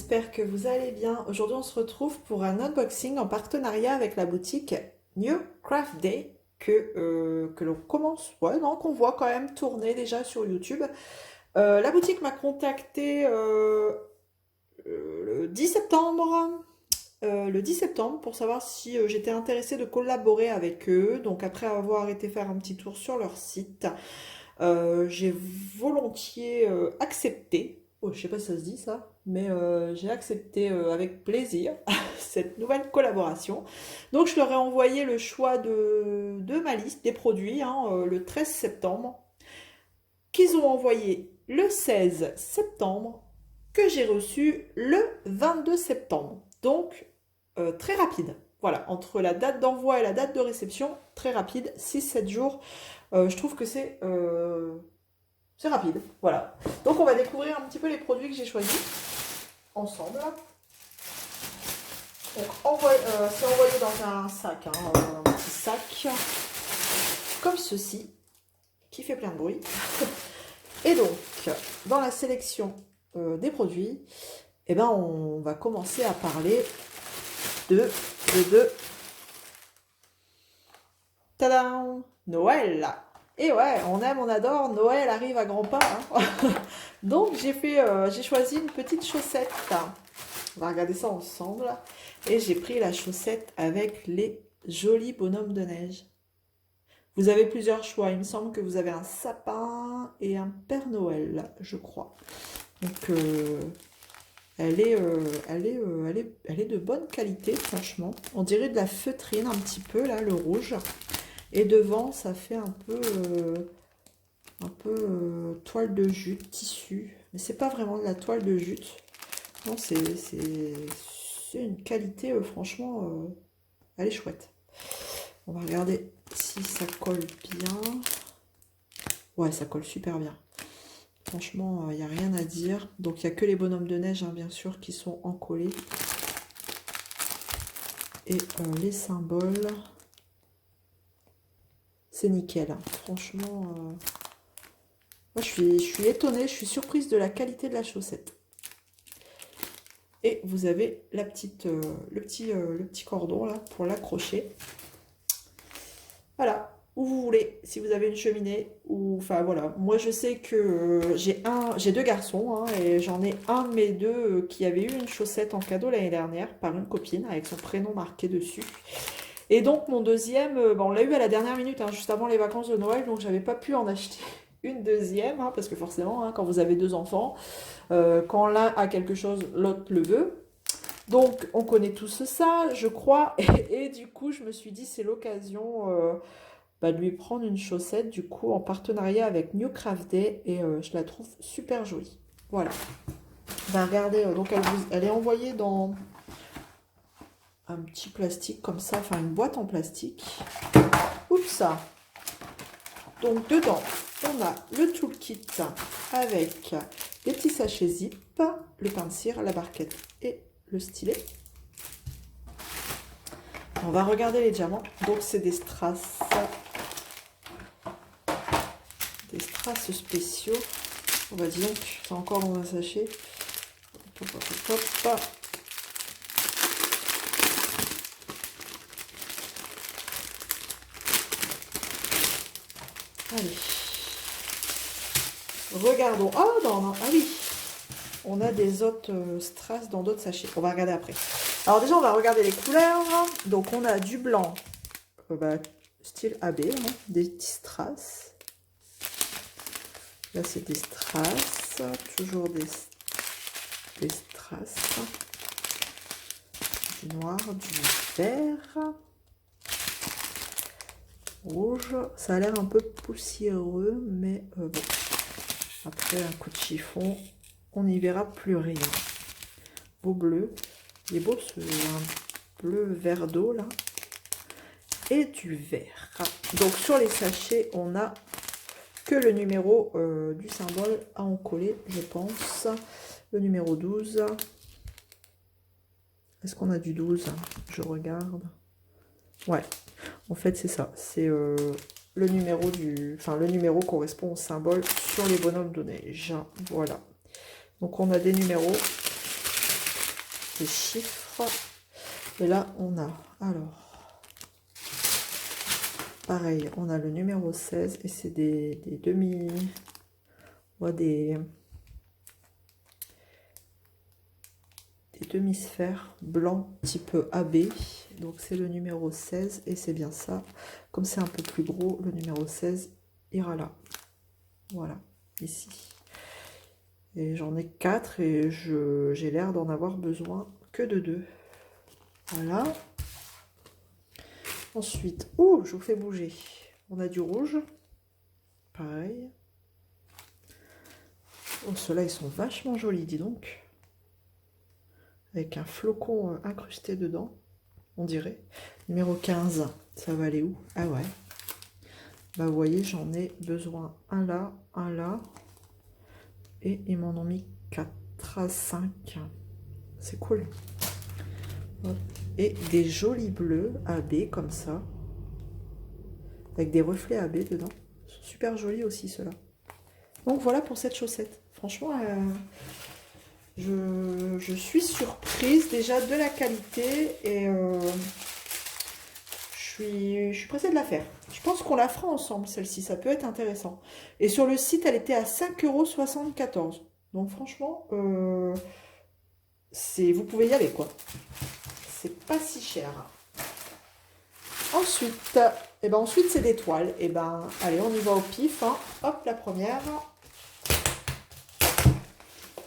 j'espère que vous allez bien. Aujourd'hui, on se retrouve pour un unboxing en partenariat avec la boutique New Craft Day que l'on commence, ouais, non, qu'on voit quand même tourner déjà sur YouTube. La boutique m'a contacté le 10 septembre. Le 10 septembre pour savoir si j'étais intéressée de collaborer avec eux. Donc après avoir été faire un petit tour sur leur site, j'ai volontiers accepté, oh, je sais pas si ça se dit ça, mais j'ai accepté avec plaisir cette nouvelle collaboration. Donc je leur ai envoyé le choix de ma liste des produits hein, le 13 septembre, qu'ils ont envoyé le 16 septembre, que j'ai reçu le 22 septembre. Donc très rapide. Voilà, entre la date d'envoi et la date de réception, très rapide, 6-7 jours. Je trouve que c'est rapide. Voilà. Donc on va découvrir un petit peu les produits que j'ai choisis ensemble. Donc c'est envoyé dans un sac, hein, un petit sac comme ceci, qui fait plein de bruit. Et donc, dans la sélection des produits, eh ben, on va commencer à parler de tadam, Noël. Et ouais, on aime, on adore, Noël arrive à grands pas. Hein. Donc j'ai choisi une petite chaussette. On va regarder ça ensemble. Et j'ai pris la chaussette avec les jolis bonhommes de neige. Vous avez plusieurs choix. Il me semble que vous avez un sapin et un Père Noël, je crois. Donc elle est de bonne qualité, franchement. On dirait de la feutrine un petit peu, là, le rouge. Et devant, ça fait un peu toile de jute, tissu. Mais c'est pas vraiment de la toile de jute. Non, c'est une qualité, franchement, elle est chouette. On va regarder si ça colle bien. Ouais, ça colle super bien. Franchement, il n'y a rien à dire. Donc, il n'y a que les bonhommes de neige, hein, bien sûr, qui sont encollés. Et les symboles, c'est nickel. Hein. Franchement, moi, je suis étonnée, je suis surprise de la qualité de la chaussette. Et vous avez la petite, le petit cordon là pour l'accrocher. Voilà, où vous voulez, si vous avez une cheminée ou enfin voilà. Moi je sais que j'ai deux garçons hein, et j'en ai un de mes deux qui avait eu une chaussette en cadeau l'année dernière par une copine avec son prénom marqué dessus. Et donc mon deuxième, on l'a eu à la dernière minute, hein, juste avant les vacances de Noël, donc j'avais pas pu en acheter une deuxième, hein, parce que forcément, hein, quand vous avez deux enfants, quand l'un a quelque chose, l'autre le veut. Donc, on connaît tous ça, je crois. Et du coup, je me suis dit, c'est l'occasion de lui prendre une chaussette, du coup, en partenariat avec New Craft Day. Et je la trouve super jolie. Voilà. Ben, regardez, donc elle est envoyée dans un petit plastique comme ça, enfin une boîte en plastique. Oups! Donc, dedans, on a le toolkit avec les petits sachets zip, le pain de cire, la barquette et le stylet. On va regarder les diamants. Donc c'est des strass spéciaux. On va dire que c'est encore dans un sachet. Hop, hop, hop, hop. Allez. Regardons. Ah, non, ah oui. On a des autres strass dans d'autres sachets. On va regarder après. Alors déjà, on va regarder les couleurs. Donc, on a du blanc, style AB, hein, des petits strass. Là, c'est des strass. Toujours des strass. Du noir, du vert. Rouge. Ça a l'air un peu poussiéreux, mais bon. Après, un coup de chiffon, on n'y verra plus rien. Beau bleu. Il est beau ce bleu vert d'eau là. Et du vert. Donc sur les sachets, on a que le numéro du symbole à en coller, je pense. Le numéro 12. Est-ce qu'on a du 12? Je regarde. Ouais, en fait c'est ça. C'est le numéro le numéro correspond au symbole sur les bonhommes de neige. Voilà. Donc on a des numéros. les chiffres. Et là, on a, alors, pareil, on a le numéro 16 et c'est des demi... Ouais, des demi-sphères blancs type AB. Donc c'est le numéro 16 et c'est bien ça. Comme c'est un peu plus gros, le numéro 16 ira là. Voilà, ici. Et j'en ai 4 et j'ai l'air d'en avoir besoin que de 2. Voilà. Ensuite, oh, je vous fais bouger. On a du rouge. Pareil. Oh, ceux-là, ils sont vachement jolis, dis donc. Avec un flocon incrusté dedans, on dirait. Numéro 15, ça va aller où? Ah ouais. Bah, vous voyez, j'en ai besoin un là, un là. Et ils m'en ont mis 4 à 5. C'est cool. Hop. Et des jolis bleus AB comme ça. Avec des reflets AB dedans. Ils sont super jolis aussi ceux-là. Donc voilà pour cette chaussette. Franchement, je suis surprise déjà de la qualité et je suis pressée de la faire. Je pense qu'on la fera ensemble celle-ci, ça peut être intéressant. Et sur le site, elle était à 5,74 €. Donc franchement, vous pouvez y aller quoi. C'est pas si cher. Ensuite, ensuite c'est des toiles. Et ben, allez, on y va au pif. Hein. Hop, la première.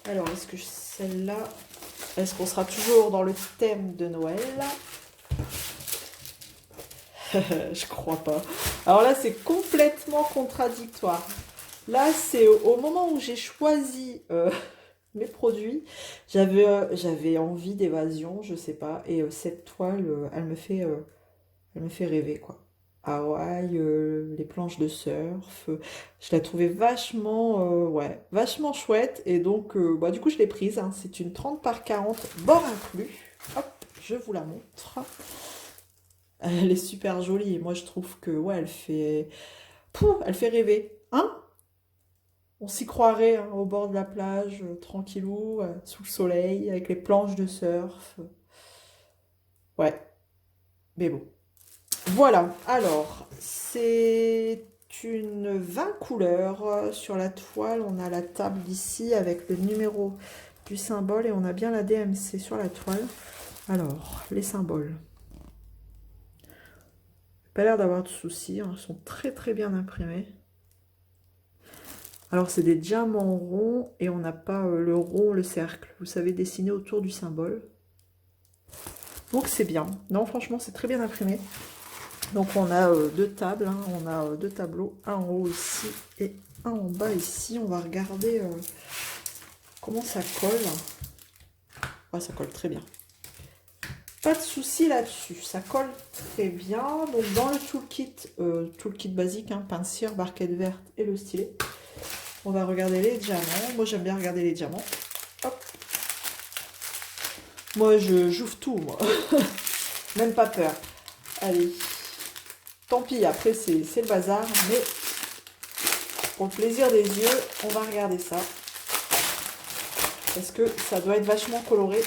Alors, est-ce que celle-là, est-ce qu'on sera toujours dans le thème de Noël? Je crois pas. Alors là, c'est complètement contradictoire. Là, c'est au moment où j'ai choisi mes produits, j'avais envie d'évasion, je sais pas. Et cette toile, elle me fait rêver, quoi. Hawaï, les planches de surf, je la trouvais vachement, ouais, vachement chouette. Et donc, du coup, je l'ai prise. Hein. C'est une 30 par 40, bord inclus. Hop, je vous la montre. Elle est super jolie. Et moi, je trouve que, ouais, elle fait rêver. Hein? On s'y croirait hein, au bord de la plage, tranquillou, sous le soleil, avec les planches de surf. Ouais, mais bon. Voilà, alors, c'est une 20 couleurs. Sur la toile, on a la table ici avec le numéro du symbole et on a bien la DMC sur la toile. Alors, les symboles. Pas l'air d'avoir de soucis, hein, ils sont très très bien imprimés. Alors, c'est des diamants ronds et on n'a pas le rond, le cercle, vous savez, dessiné autour du symbole. Donc, c'est bien. Non, franchement, c'est très bien imprimé. Donc on a deux tables, hein. On a deux tableaux, un en haut ici et un en bas ici. On va regarder comment ça colle. Ouais, ça colle très bien. Pas de souci là-dessus, ça colle très bien. Donc dans le toolkit basique, hein, pince cire, barquette verte et le stylet. On va regarder les diamants. Moi j'aime bien regarder les diamants. Hop. Moi j'ouvre tout, moi. Même pas peur. Allez. Tant pis, après c'est le bazar, mais pour le plaisir des yeux, on va regarder ça. Parce que ça doit être vachement coloré.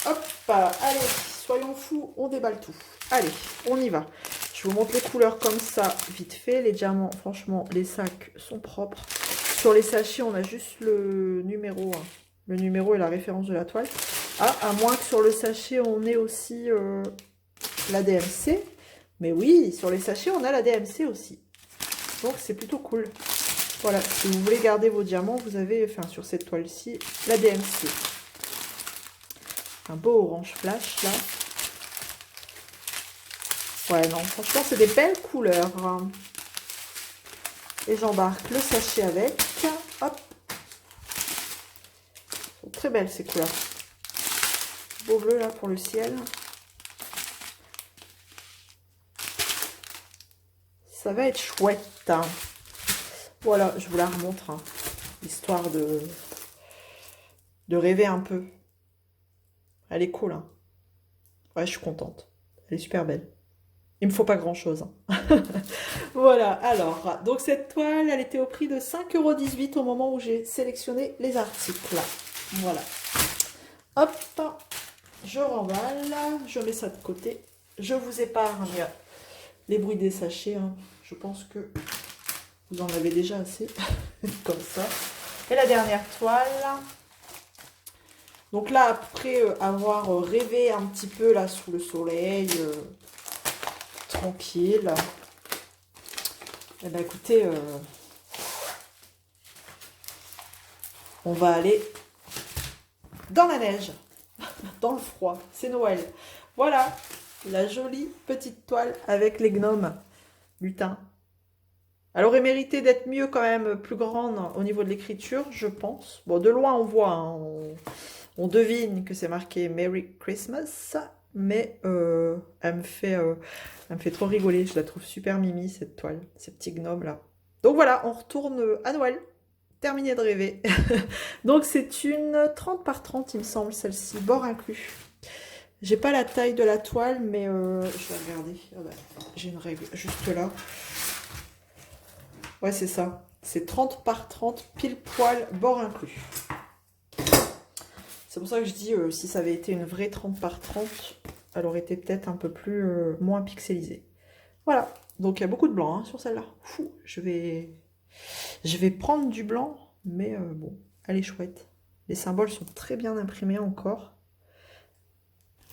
Hop, allez, soyons fous, on déballe tout. Allez, on y va. Je vous montre les couleurs comme ça, vite fait. Les diamants, franchement, les sacs sont propres. Sur les sachets, on a juste le numéro, hein. Le numéro et la référence de la toile. Ah, à moins que sur le sachet, on ait aussi... la DMC, mais oui, sur les sachets, on a la DMC aussi. Donc, c'est plutôt cool. Voilà, si vous voulez garder vos diamants, vous avez, enfin, sur cette toile-ci, la DMC. Un beau orange flash, là. Ouais, non, franchement, c'est des belles couleurs. Et j'embarque le sachet avec. Hop. Elles sont très belles, ces couleurs. Beau bleu, là, pour le ciel. Ça va être chouette. Hein. Voilà, je vous la remontre. Hein, histoire de rêver un peu. Elle est cool. Hein. Ouais, je suis contente. Elle est super belle. Il me faut pas grand-chose. Hein. Voilà, alors, donc cette toile, elle était au prix de 5,18 € au moment où j'ai sélectionné les articles. Voilà. Hop, je remballe, je mets ça de côté. Je vous épargne les bruits des sachets. Hein. Je pense que vous en avez déjà assez, comme ça. Et la dernière toile. Donc là, après avoir rêvé un petit peu là sous le soleil, tranquille, eh bien, écoutez, on va aller dans la neige, dans le froid, c'est Noël. Voilà, la jolie petite toile avec les gnomes lutins. Elle aurait mérité d'être mieux quand même, plus grande au niveau de l'écriture, je pense. Bon, de loin on voit, hein, on devine que c'est marqué Merry Christmas, mais elle me fait trop rigoler. Je la trouve super mimi cette toile, ces petits gnomes là. Donc voilà, on retourne à Noël. Terminé de rêver. Donc c'est une 30 par 30 il me semble celle-ci, bord inclus. J'ai pas la taille de la toile, mais je vais regarder. Oh ben, j'ai une règle juste là. Ouais, c'est ça. C'est 30 par 30, pile poil, bord inclus. C'est pour ça que je dis, si ça avait été une vraie 30 par 30, elle aurait été peut-être un peu plus moins pixelisée. Voilà. Donc il y a beaucoup de blanc hein, sur celle-là. Je vais prendre du blanc, mais bon, elle est chouette. Les symboles sont très bien imprimés encore.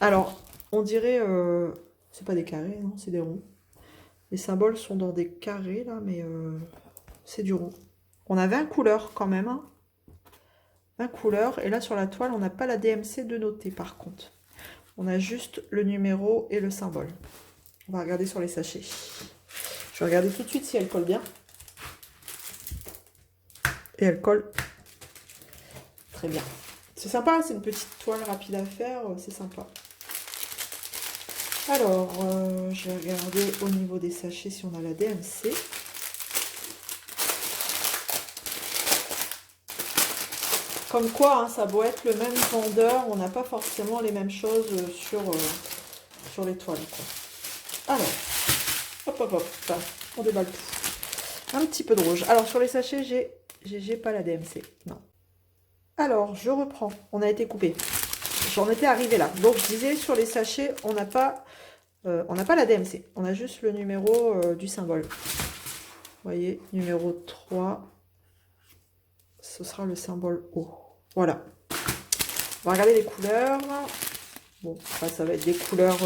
Alors, on dirait, c'est pas des carrés, non, c'est des ronds. Les symboles sont dans des carrés là, mais c'est du rond. On a 20 couleurs quand même. Hein. 20 couleurs. Et là sur la toile, on n'a pas la DMC de noter par contre. On a juste le numéro et le symbole. On va regarder sur les sachets. Je vais regarder tout de suite si elle colle bien. Et elle colle très bien. C'est sympa, c'est une petite toile rapide à faire, c'est sympa. Alors, je vais regarder au niveau des sachets si on a la DMC. Comme quoi, hein, ça doit être le même vendeur, on n'a pas forcément les mêmes choses sur les toiles. Quoi. Alors, hop, hop, hop, on déballe tout. Un petit peu de rouge. Alors, sur les sachets, j'ai pas la DMC, non. Alors, je reprends. On a été coupé. J'en étais arrivée là. Donc, je disais, sur les sachets, on n'a pas la DMC. On a juste le numéro du symbole. Vous voyez, numéro 3. Ce sera le symbole O. Voilà. On va regarder les couleurs. Bon, ça va être des couleurs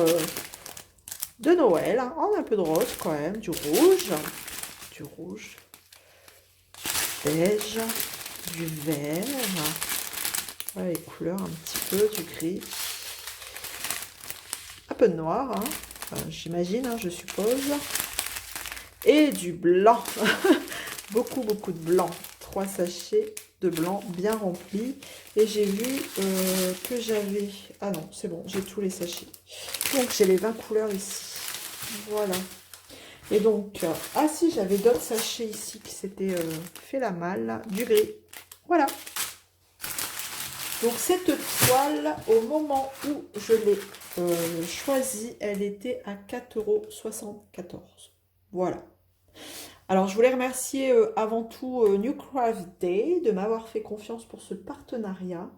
de Noël. Hein. Oh, un peu de rose quand même. Du rouge. Du rouge. Beige. Du vert. Voilà les couleurs un petit peu. Du gris. Un peu de noir. Hein. Enfin, j'imagine, hein, je suppose. Et du blanc. Beaucoup, beaucoup de blanc. 3 sachets de blanc bien remplis. Et j'ai vu que j'avais... Ah non, c'est bon, j'ai tous les sachets. Donc, j'ai les 20 couleurs ici. Voilà. Et donc, ah si, j'avais d'autres sachets ici qui s'étaient fait la malle. Du gris. Voilà. Donc, cette toile, au moment où je l'ai choisie, elle était à 4,74 €. Voilà. Alors, je voulais remercier avant tout New Craft Day de m'avoir fait confiance pour ce partenariat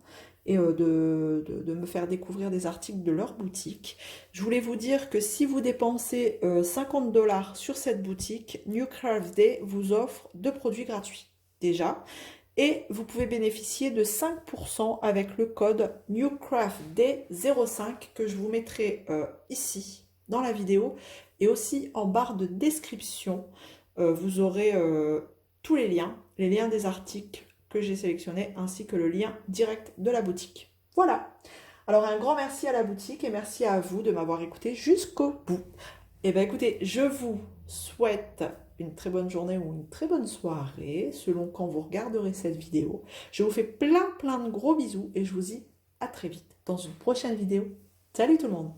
et de me faire découvrir des articles de leur boutique. Je voulais vous dire que si vous dépensez 50 $ sur cette boutique, New Craft Day vous offre 2 produits gratuits déjà. Et vous pouvez bénéficier de 5% avec le code NewCraftDay05 que je vous mettrai ici dans la vidéo et aussi en barre de description. Vous aurez tous les liens des articles que j'ai sélectionnés ainsi que le lien direct de la boutique. Voilà. Alors un grand merci à la boutique et merci à vous de m'avoir écouté jusqu'au bout. Et bien écoutez, je vous souhaite une très bonne journée ou une très bonne soirée selon quand vous regarderez cette vidéo. Je vous fais plein de gros bisous et je vous dis à très vite dans une prochaine vidéo. Salut tout le monde!